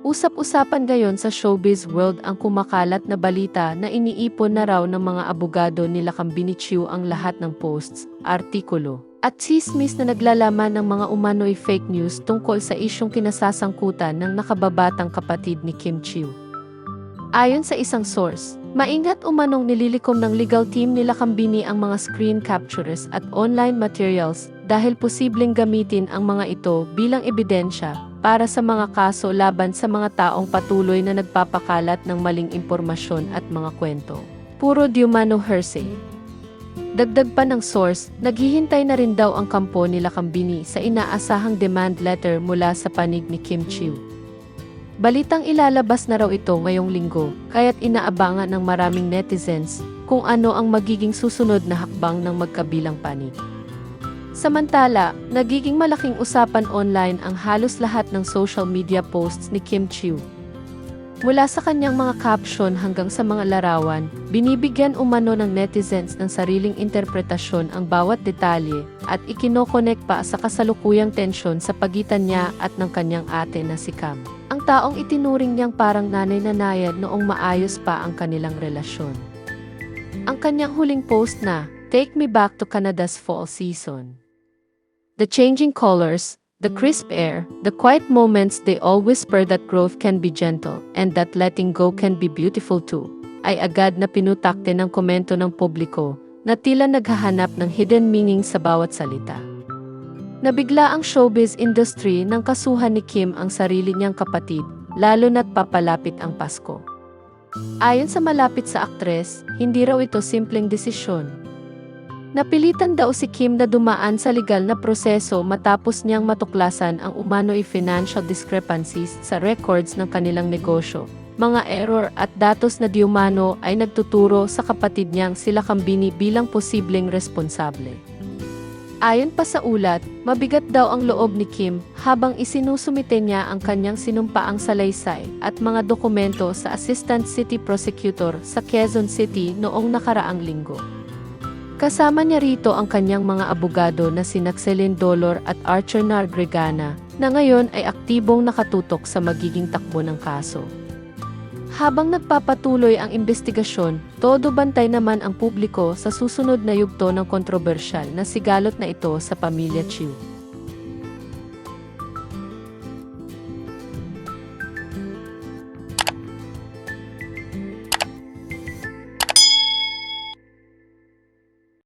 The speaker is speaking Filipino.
Usap-usapan ngayon sa showbiz world ang kumakalat na balita na iniipon na raw ng mga abogado nila Kambinichiu ang lahat ng posts, artikulo, at tsismis na naglalaman ng mga umano'y fake news tungkol sa isyong kinasasangkutan ng nakababatang kapatid ni Kim Chiu. Ayon sa isang source, maingat umanong nililikom ng legal team nila Kambini ang mga screen captures at online materials dahil posibleng gamitin ang mga ito bilang ebidensya para sa mga kaso laban sa mga taong patuloy na nagpapakalat ng maling impormasyon at mga kwento. Puro di umano hearsay. Dagdag pa ng source, naghihintay na rin daw ang kampo nila Kambini sa inaasahang demand letter mula sa panig ni Kim Chiu. Balitang ilalabas na raw ito ngayong linggo, kaya't inaabangan ng maraming netizens kung ano ang magiging susunod na hakbang ng magkabilang panig. Samantala, nagiging malaking usapan online ang halos lahat ng social media posts ni Kim Chiu. Mula sa kanyang mga caption hanggang sa mga larawan, binibigyan umano ng netizens ng sariling interpretasyon ang bawat detalye at ikinokonek pa sa kasalukuyang tensyon sa pagitan niya at ng kanyang ate na si Cam. Ang taong itinuring niyang parang nanay-nanayan noong maayos pa ang kanilang relasyon. Ang kanyang huling post na, "Take me back to Canada's fall season. The changing colors, the crisp air, the quiet moments they all whisper that growth can be gentle and that letting go can be beautiful too," ay agad na pinutakte ng komento ng publiko na tila naghahanap ng hidden meaning sa bawat salita. Nabigla ang showbiz industry nang kasuhan ni Kim ang sarili niyang kapatid, lalo na't papalapit ang Pasko. Ayon sa malapit sa aktres, hindi raw ito simpleng desisyon. Napilitan daw si Kim na dumaan sa legal na proseso matapos niyang matuklasan ang umano'y financial discrepancies sa records ng kanilang negosyo. Mga error at datos na di umano ay nagtuturo sa kapatid niyang sila Kambini bilang posibleng responsable. Ayon pa sa ulat, mabigat daw ang loob ni Kim habang isinusumite niya ang kanyang sinumpaang salaysay at mga dokumento sa Assistant City Prosecutor sa Quezon City noong nakaraang linggo. Kasama niya rito ang kanyang mga abogado na sina Celine Dolor at Archer Nargregana na ngayon ay aktibong nakatutok sa magiging takbo ng kaso. Habang nagpapatuloy ang investigasyon, todo bantay naman ang publiko sa susunod na yugto ng kontrobersyal na sigalot na ito sa pamilya Chiu.